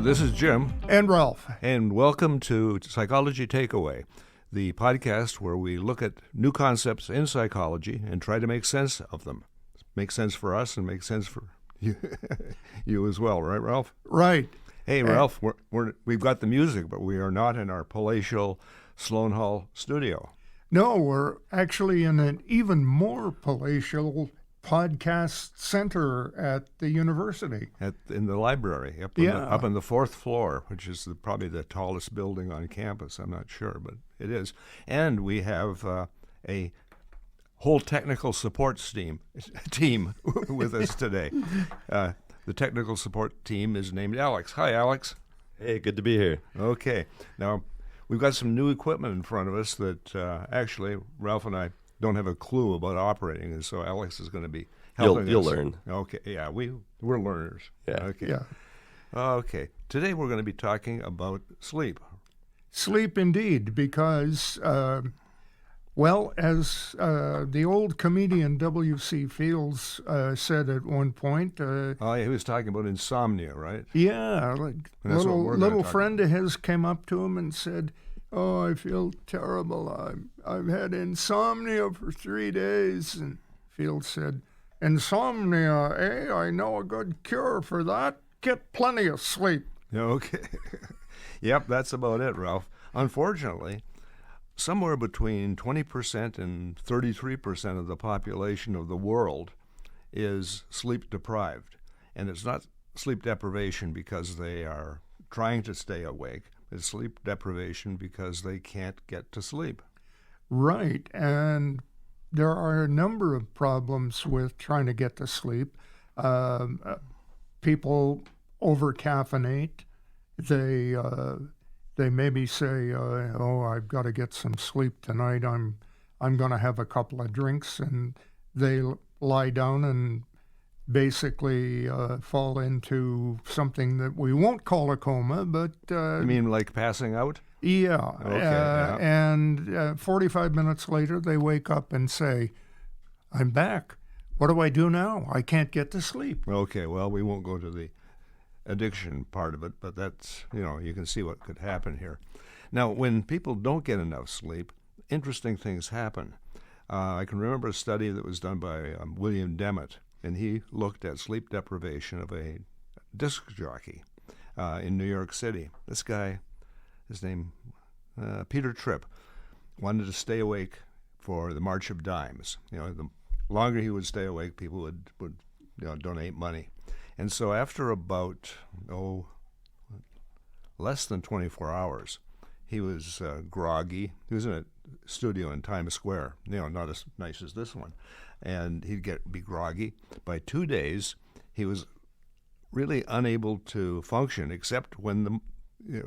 This is Jim. And Ralph. And welcome to Psychology Takeaway, the podcast where we look at new concepts in psychology and try to make sense of them. Make sense for us and make sense for you as well, right, Ralph? Right. Hey, Ralph, we've got the music, but we are not in our palatial Sloan Hall studio. No, we're actually in an even more palatial podcast center at the university. In the library, up on the fourth floor, which is probably the tallest building on campus. I'm not sure, but it is. And we have a whole technical support team with us today. The technical support team is named Alex. Hi, Alex. Hey, good to be here. Okay. Now, we've got some new equipment in front of us that actually Ralph and I don't have a clue about operating, and so Alex is going to be helping us. You'll learn. Okay, yeah, we're learners. Yeah. Okay. Yeah. Okay. Today we're going to be talking about sleep. Sleep indeed, because, as the old comedian W.C. Fields said at one point. He was talking about insomnia, right? Yeah, like little friend of his came up to him and said, "Oh, I feel terrible. I've had insomnia for 3 days." And Fields said, "Insomnia, eh? I know a good cure for that. Get plenty of sleep." Okay. Yep, that's about it, Ralph. Unfortunately, somewhere between 20% and 33% of the population of the world is sleep deprived. And it's not sleep deprivation because they are trying to stay awake. It's sleep deprivation because they can't get to sleep. Right, and there are a number of problems with trying to get to sleep. People over-caffeinate. They maybe say, I've got to get some sleep tonight. I'm going to have a couple of drinks, and they lie down and basically fall into something that we won't call a coma, but... You mean like passing out? Yeah. Okay, And 45 minutes later, they wake up and say, "I'm back. What do I do now? I can't get to sleep." Okay, well, we won't go to the addiction part of it, but that's, you can see what could happen here. Now, when people don't get enough sleep, interesting things happen. I can remember a study that was done by William Demmett, and he looked at sleep deprivation of a disc jockey in New York City. This guy, his name, Peter Tripp, wanted to stay awake for the March of Dimes. The longer he would stay awake, people would donate money. And so after about, less than 24 hours, he was groggy. He was in a studio in Times Square, not as nice as this one. And he'd be groggy. By 2 days, he was really unable to function except when the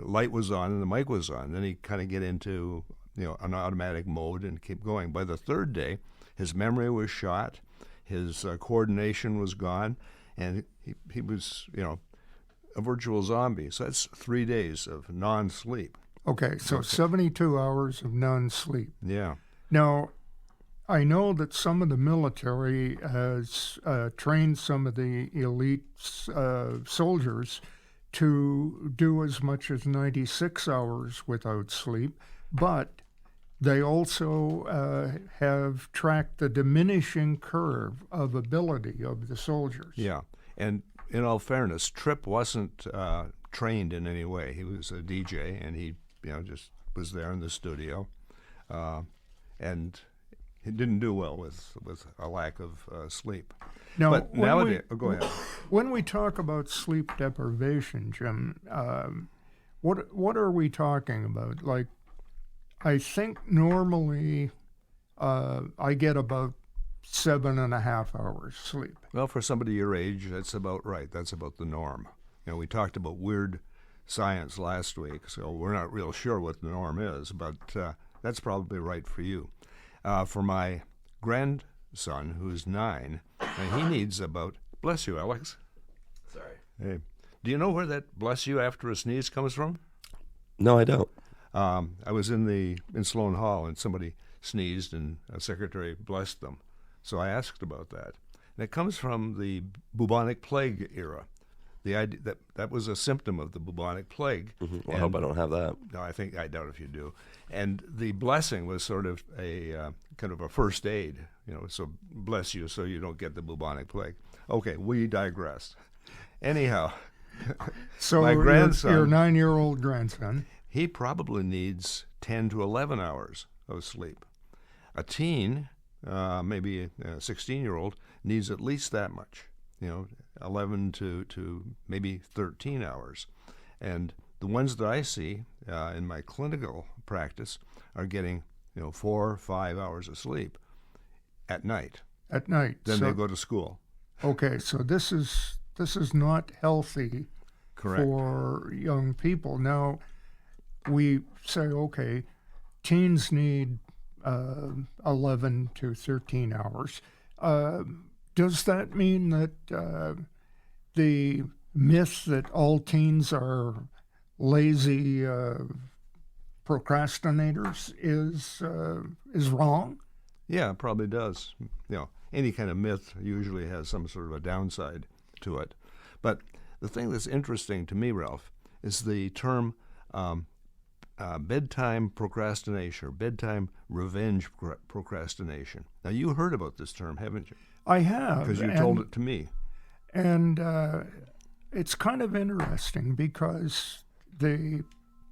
light was on and the mic was on. Then he'd kind of get into an automatic mode and keep going. By the third day, his memory was shot, his coordination was gone, and he was, a virtual zombie. So that's 3 days of non-sleep. Okay, so 72 hours of non-sleep. Yeah. Now, I know that some of the military has trained some of the elite soldiers to do as much as 96 hours without sleep, but they also have tracked the diminishing curve of ability of the soldiers. Yeah, and in all fairness, Tripp wasn't trained in any way. He was a DJ, and he just was there in the studio, and he didn't do well with a lack of sleep. Now, but nowadays, go ahead. When we talk about sleep deprivation, Jim, what are we talking about? Like, I think normally I get about 7.5 hours sleep. Well, for somebody your age, that's about right. That's about the norm. We talked about weird science last week, so we're not real sure what the norm is, but that's probably right for you. For my grandson, who's 9, he needs about, bless you, Alex. Sorry. Hey, do you know where that bless you after a sneeze comes from? No, I don't. I was in Sloan Hall, and somebody sneezed, and a secretary blessed them. So I asked about that. And it comes from the bubonic plague era. the idea that was a symptom of the bubonic plague. Well, I hope I don't have that. No, I doubt if you do. And the blessing was sort of a kind of a first aid, so bless you so you don't get the bubonic plague. Okay, we digress. Anyhow, So my grandson, your 9-year-old grandson, he probably needs 10 to 11 hours of sleep. A teen, maybe a 16-year-old, needs at least that much, 11 to maybe 13 hours. And the ones that I see in my clinical practice are getting 4 or 5 hours of sleep at night. at night. Then So- they go to school. Okay, so this is not healthy Correct. for young people. Now, we say, okay, teens need 11 to 13 hours. Does that mean that the myth that all teens are lazy procrastinators is wrong? Yeah, it probably does. Any kind of myth usually has some sort of a downside to it. But the thing that's interesting to me, Ralph, is the term bedtime procrastination or bedtime revenge procrastination. Now, you heard about this term, haven't you? I have. Because you told it to me. And it's kind of interesting because the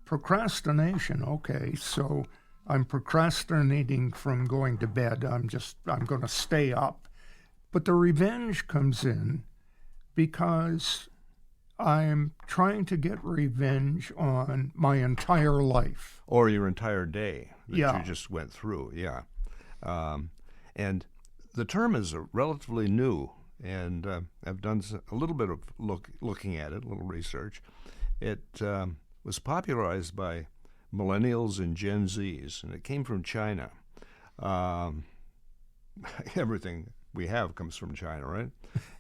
procrastination, okay, so I'm procrastinating from going to bed. I'm going to stay up. But the revenge comes in because I'm trying to get revenge on my entire life. Or your entire day that Yeah. you just went through, yeah. And the term is relatively new, and I've done a little bit of looking at it, a little research. It was popularized by millennials and Gen Zs, and it came from China. Everything we have comes from China, right?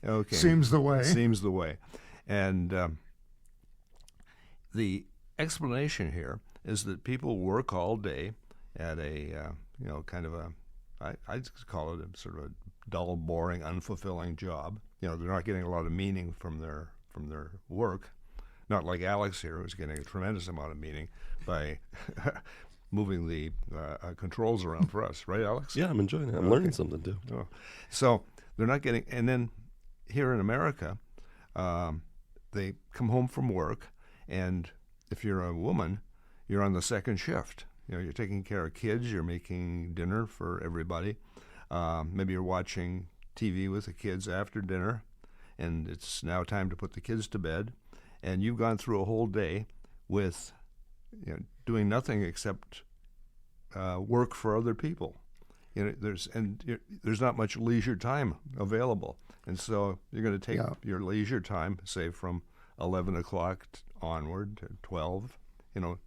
Okay. Seems the way. Seems the way. And the explanation here is that people work all day at a, kind of a, I just call it a sort of a dull, boring, unfulfilling job. They're not getting a lot of meaning from their work. Not like Alex here, who's getting a tremendous amount of meaning by moving the controls around for us, right, Alex? Yeah, I'm enjoying it. I'm learning something too. Oh. So they're not getting, and then here in America, they come home from work, and if you're a woman, you're on the second shift. You're taking care of kids, you're making dinner for everybody. Maybe you're watching TV with the kids after dinner, and it's now time to put the kids to bed. And you've gone through a whole day with doing nothing except work for other people. There's not much leisure time available, and so you're going to take your leisure time, say from 11 o'clock onward to 12.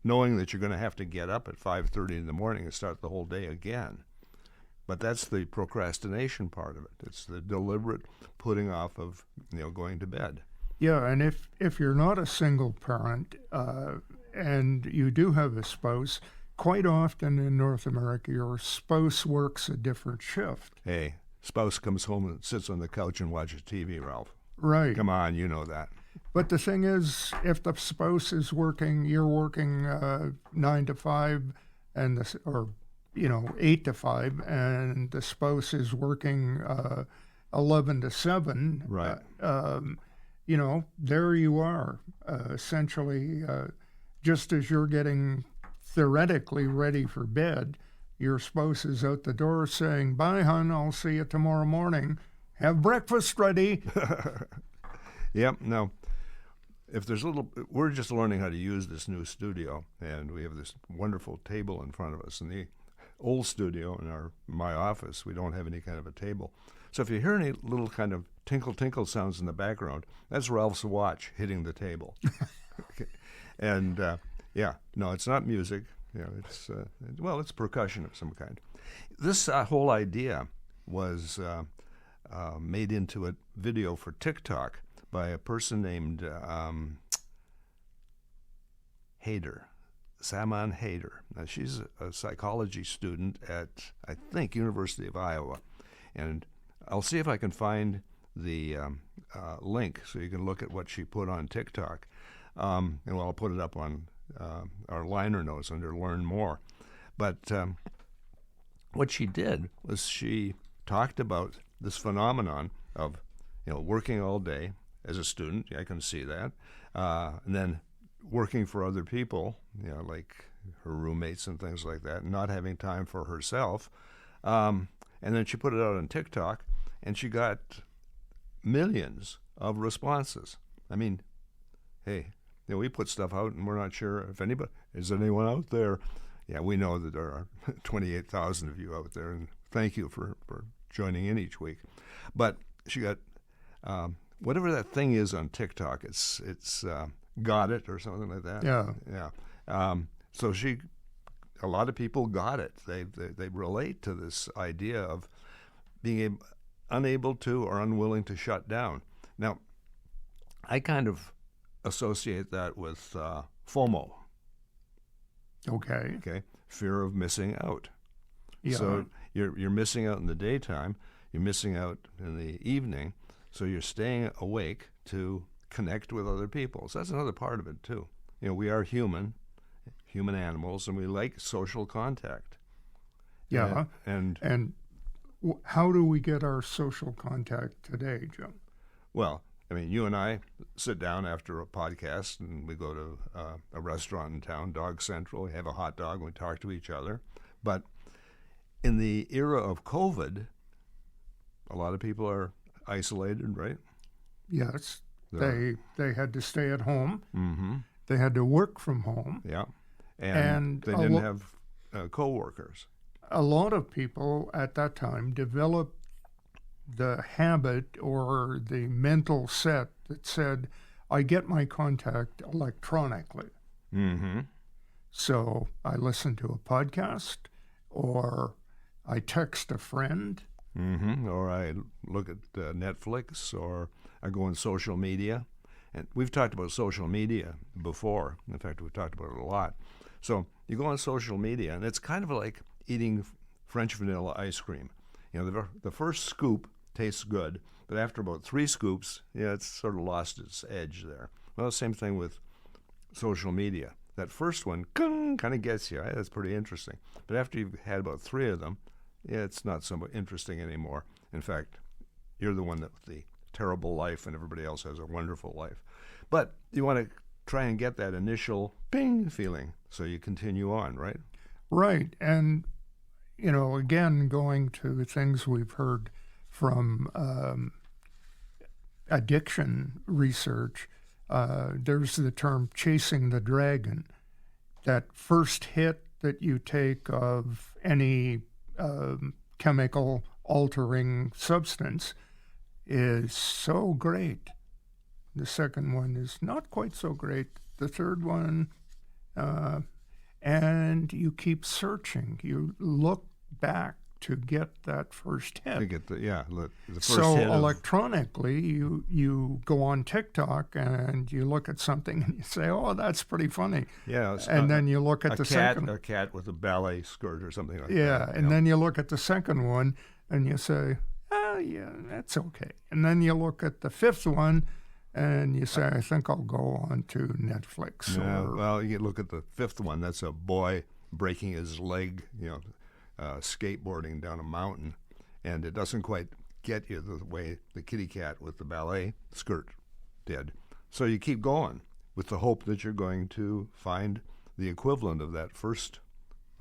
Knowing that you're going to have to get up at 5:30 in the morning and start the whole day again. But that's the procrastination part of it. It's the deliberate putting off of going to bed. Yeah, and if you're not a single parent and you do have a spouse, quite often in North America, your spouse works a different shift. Hey, spouse comes home and sits on the couch and watches TV, Ralph. Right. Come on, you know that. But the thing is, if the spouse is working, you're working 9 to 5, or 8 to 5, and the spouse is working 11 to 7. Right. There you are, essentially, just as you're getting theoretically ready for bed, your spouse is out the door saying, "Bye, hon, I'll see you tomorrow morning. Have breakfast ready." Yep. Now, if there's we're just learning how to use this new studio, and we have this wonderful table in front of us. In the old studio, in my office, we don't have any kind of a table. So if you hear any little kind of tinkle sounds in the background, that's Ralph's watch hitting the table. Okay. And no, it's not music. It's percussion of some kind. This whole idea was made into a video for TikTok by a person named Saman Haider. Now, she's a psychology student at, I think, University of Iowa. And I'll see if I can find the link so you can look at what she put on TikTok. And I'll put it up on our liner notes under Learn More. But what she did was she talked about this phenomenon of, working all day as a student. I can see that. And then working for other people, like her roommates and things like that, and not having time for herself. And then she put it out on TikTok, and she got millions of responses. I mean, hey, we put stuff out, and we're not sure if is anyone out there. Yeah, we know that there are 28,000 of you out there, and thank you for joining in each week. But she got whatever that thing is on TikTok. It's got it or something like that. Yeah. So a lot of people got it. They relate to this idea of being unable to or unwilling to shut down. Now, I kind of associate that with FOMO. Okay. Fear of missing out. Yeah. So you're missing out in the daytime. You're missing out in the evening. So you're staying awake to connect with other people. So that's another part of it too. We are human animals, and we like social contact. Yeah. And how do we get our social contact today, Jim? well, you and I sit down after a podcast, and we go to a restaurant in town, Dog Central. We have a hot dog, and we talk to each other. But in the era of COVID, a lot of people are isolated, right? Yes. They had to stay at home. Mm-hmm. They had to work from home. Yeah. And they didn't have co-workers. A lot of people at that time developed the habit or the mental set that said, I get my contact electronically. Mm-hmm. So I listen to a podcast, or I text a friend. Mm-hmm. Or I look at Netflix, or I go on social media. And we've talked about social media before. In fact, we've talked about it a lot. So you go on social media, and it's kind of like eating French vanilla ice cream. The first scoop tastes good, but after about 3 scoops, it's sort of lost its edge there. Well, same thing with social media. That first one kind of gets you. That's pretty interesting. But after you've had about 3 of them, it's not so interesting anymore. In fact, you're the one with the terrible life, and everybody else has a wonderful life. But you want to try and get that initial ping feeling, so you continue on, right? Right. And, again, going to things we've heard from addiction research, there's the term chasing the dragon. That first hit that you take of any chemical altering substance is so great. The second one is not quite so great. The third one, and you keep searching. You look back to get that first hit. To get the first so hit. Electronically, you go on TikTok and you look at something and you say, "Oh, that's pretty funny." Yeah, and then you look at a cat with a ballet skirt or something like that. Yeah, and then you look at the second one and you say, "Oh, yeah, that's okay." And then you look at the fifth one and you say, "I think I'll go on to Netflix." Yeah, well, you look at the fifth one. That's a boy breaking his leg, skateboarding down a mountain, and it doesn't quite get you the way the kitty cat with the ballet skirt did. So you keep going with the hope that you're going to find the equivalent of that first,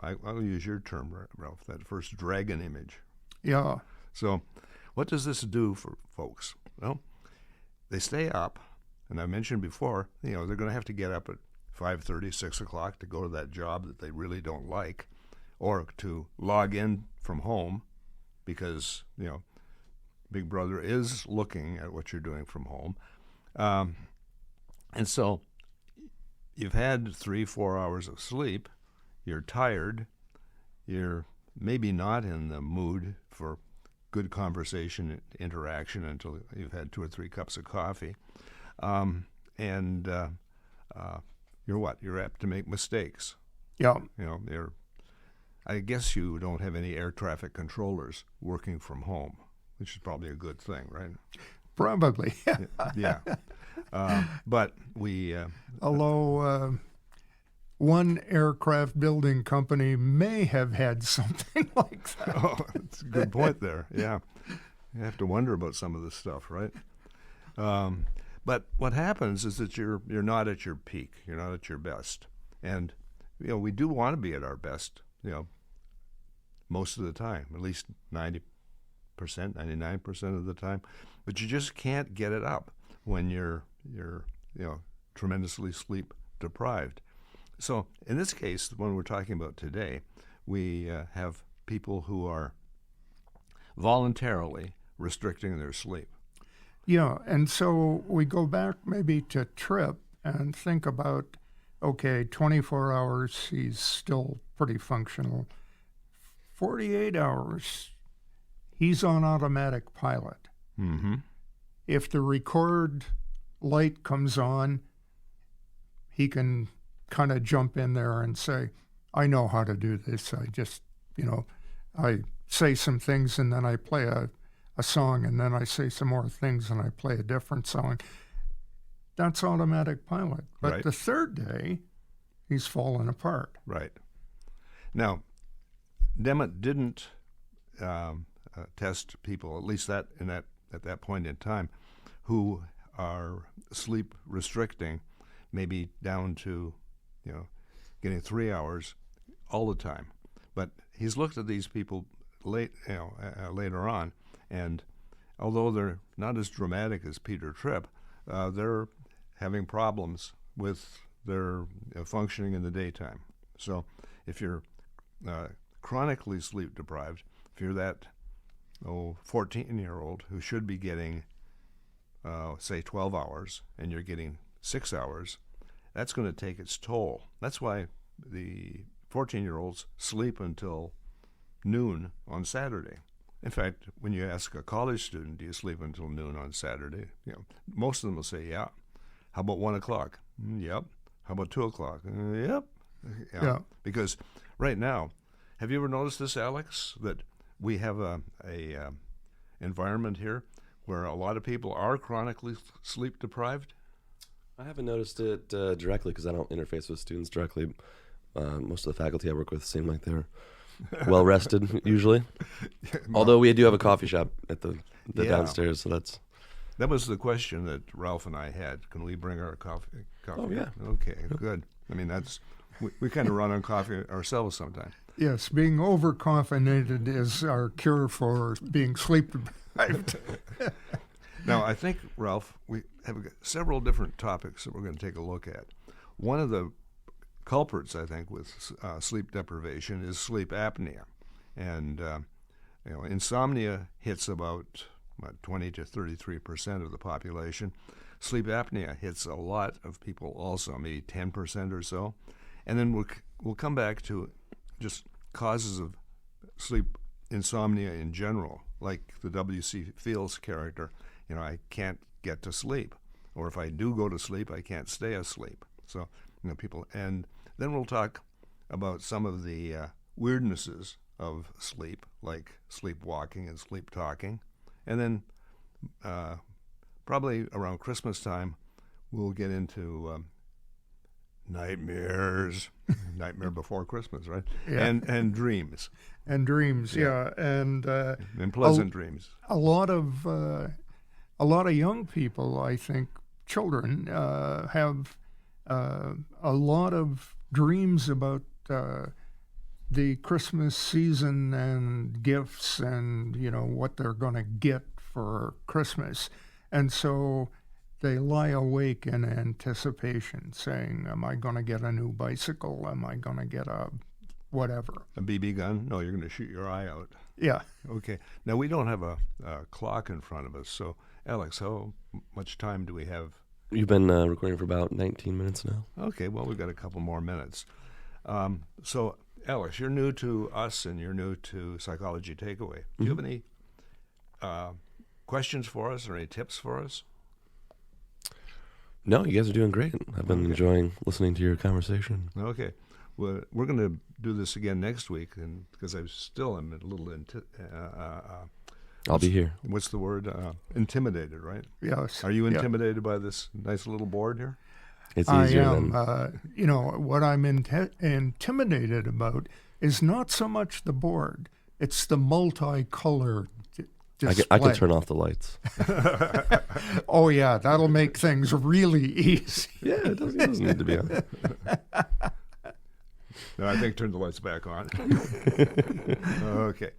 I'll use your term, Ralph, that first dragon image. Yeah. So what does this do for folks? Well, they stay up, and I mentioned before, they're going to have to get up at 5:30, 6 o'clock to go to that job that they really don't like, or to log in from home because, Big Brother is looking at what you're doing from home. And so you've had 3-4 hours of sleep, you're tired, you're maybe not in the mood for good conversation, interaction until you've had 2 or 3 cups of coffee. And you're what? You're apt to make mistakes. Yeah. I guess you don't have any air traffic controllers working from home, which is probably a good thing, right? Probably. Yeah. But we, Although one aircraft building company may have had something like that. oh, that's a good point there. Yeah. You have to wonder about some of this stuff, right? But what happens is that you're not at your peak. You're not at your best. And, we do want to be at our best, most of the time, at least 90%, 99% of the time. But you just can't get it up when you're tremendously sleep deprived. So in this case, the one we're talking about today, we have people who are voluntarily restricting their sleep. Yeah, and so we go back maybe to Tripp and think about, okay, 24 hours, he's still pretty functional. 48 hours, he's on automatic pilot. Mm-hmm. If the record light comes on, he can kind of jump in there and say, I know how to do this. I just, I say some things and then I play a song, and then I say some more things and I play a different song. That's automatic pilot. But Right. the third day, he's fallen apart. Right. Now, Demmett didn't test people, at least at that point in time, who are sleep restricting, maybe down to, getting 3 hours all the time. But he's looked at these people later on, and although they're not as dramatic as Peter Tripp, they're having problems with their functioning in the daytime. So if you're chronically sleep deprived, if you're that 14-year-old who should be getting, say, 12 hours, and you're getting 6 hours, that's going to take its toll. That's why the 14-year-olds sleep until noon on Saturday. In fact, when you ask a college student, do you sleep until noon on Saturday? Most of them will say, yeah. How about 1 o'clock? Yep. How about 2 o'clock? Yep. Yeah. Because right now, have you ever noticed this, Alex, that we have a environment here where a lot of people are chronically sleep deprived? I haven't noticed it directly because I don't interface with students directly. Most of the faculty I work with seem like they're well rested usually. Although we do have a coffee shop at the Yeah. downstairs, so That was the question that Ralph and I had. Can we bring our coffee? Oh, yeah. Okay, good. I mean, we kind of run on coffee ourselves sometimes. Yes, being overcaffeinated is our cure for being sleep deprived. Now, I think, Ralph, we have several different topics that we're going to take a look at. One of the culprits, I think, with sleep deprivation is sleep apnea. And, insomnia hits about 20 to 33% of the population. Sleep apnea hits a lot of people also, maybe 10% or so. And then we'll come back to just causes of sleep insomnia in general, like the W.C. Fields character. I can't get to sleep, or if I do go to sleep, I can't stay asleep. So, people, and then we'll talk about some of the weirdnesses of sleep, like sleepwalking and sleep talking. And then probably around Christmas time, we'll get into nightmares, Nightmare Before Christmas, right? Yeah. And dreams. And dreams, Yeah. yeah. And pleasant dreams. A lot of young people, I think, children, have a lot of dreams about the Christmas season and gifts and, what they're going to get for Christmas. And so they lie awake in anticipation, saying, am I going to get a new bicycle? Am I going to get a whatever? A BB gun? No, you're going to shoot your eye out. Yeah. Okay. Now, we don't have a clock in front of us, so, Alex, how much time do we have? You've been recording for about 19 minutes now. Okay, well, we've got a couple more minutes. So, Alex, you're new to us and you're new to Psychology Takeaway. Do you have any questions for us or any tips for us? No, you guys are doing great. I've been enjoying listening to your conversation. Okay. Well, we're going to do this again next week, and because I still am a little I'll be here. What's the word? Intimidated, right? Yes. Are you Yeah. intimidated by this nice little board here? It's I easier am. than What I'm intimidated about is not so much the board; it's the multicolored display. I could turn off the lights. Oh yeah, that'll make things really easy. Yeah, it doesn't need to be on. No, I think turn the lights back on. Okay.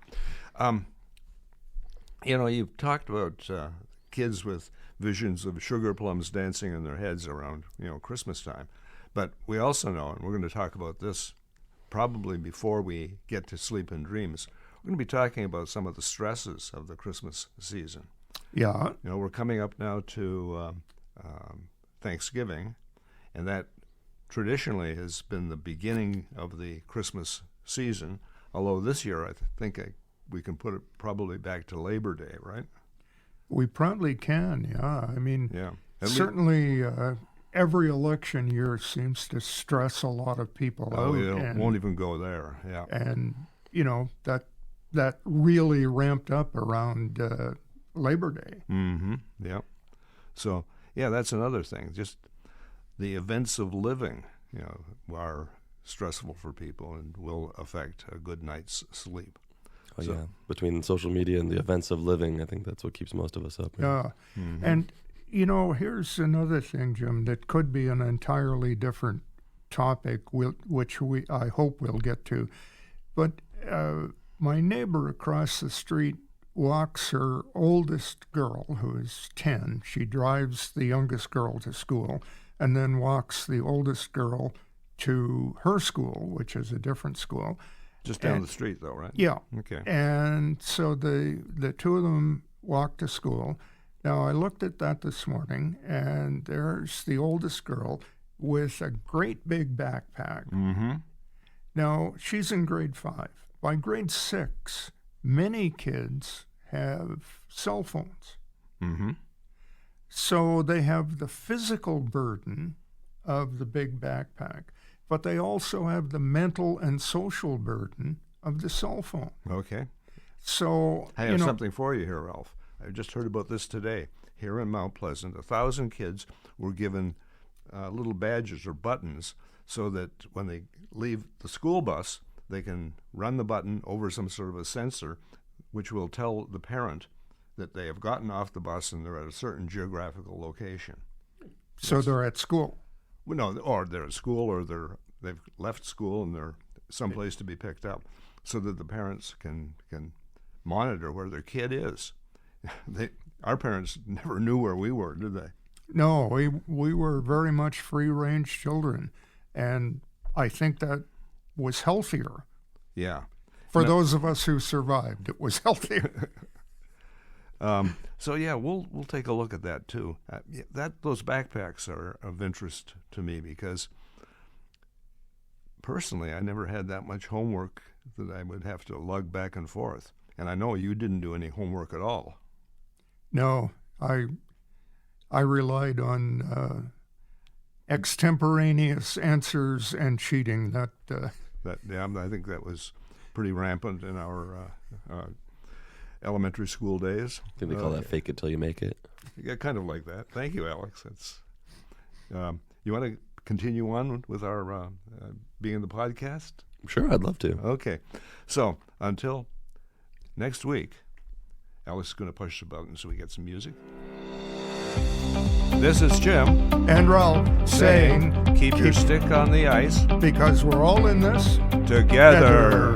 You've talked about kids with visions of sugar plums dancing in their heads around, Christmas time. But we also know, and we're going to talk about this probably before we get to sleep and dreams, we're going to be talking about some of the stresses of the Christmas season. Yeah. We're coming up now to Thanksgiving, and that traditionally has been the beginning of the Christmas season, although this year I think we can put it probably back to Labor Day, right? We probably can, yeah. I mean, Yeah. certainly every election year seems to stress a lot of people out. Won't even go there, yeah. And, that really ramped up around Labor Day. Mm-hmm, yeah. So, yeah, that's another thing. Just the events of living, are stressful for people and will affect a good night's sleep. Oh, yeah. Between social media and the events of living, I think that's what keeps most of us up. Yeah. Mm-hmm. And, here's another thing, Jim, that could be an entirely different topic, which I hope we'll get to. But my neighbor across the street walks her oldest girl, who is 10. She drives the youngest girl to school and then walks the oldest girl to her school, which is a different school. Just down the street, though, right? Yeah. Okay. And so the two of them walk to school. Now, I looked at that this morning, and there's the oldest girl with a great big backpack. Mm-hmm. Now, she's in grade 5. By grade 6, many kids have cell phones. Mm-hmm. So they have the physical burden of the big backpack, but they also have the mental and social burden of the cell phone. Okay. So, I have something for you here, Ralph. I just heard about this today. Here in Mount Pleasant, 1,000 kids were given little badges or buttons so that when they leave the school bus, they can run the button over some sort of a sensor, which will tell the parent that they have gotten off the bus and they're at a certain geographical location. So they're at school. Well, no, or they're at school, or they've left school and they're someplace to be picked up, so that the parents can monitor where their kid is. Our parents never knew where we were, did they? No, we were very much free-range children, and I think that was healthier. Yeah. For those of us who survived, it was healthier. So yeah, we'll take a look at that too. Those backpacks are of interest to me because personally, I never had that much homework that I would have to lug back and forth. And I know you didn't do any homework at all. No, I relied on extemporaneous answers and cheating. I think that was pretty rampant in our elementary school days. I think they call that fake it till you make it. Yeah, kind of like that. Thank you, Alex. That's you want to continue on with our being the podcast? Sure, I'd love to. Okay. So until next week, Alex is going to push the button so we get some music. This is Jim. And Ralph saying, keep your stick on the ice. because we're all in this Together.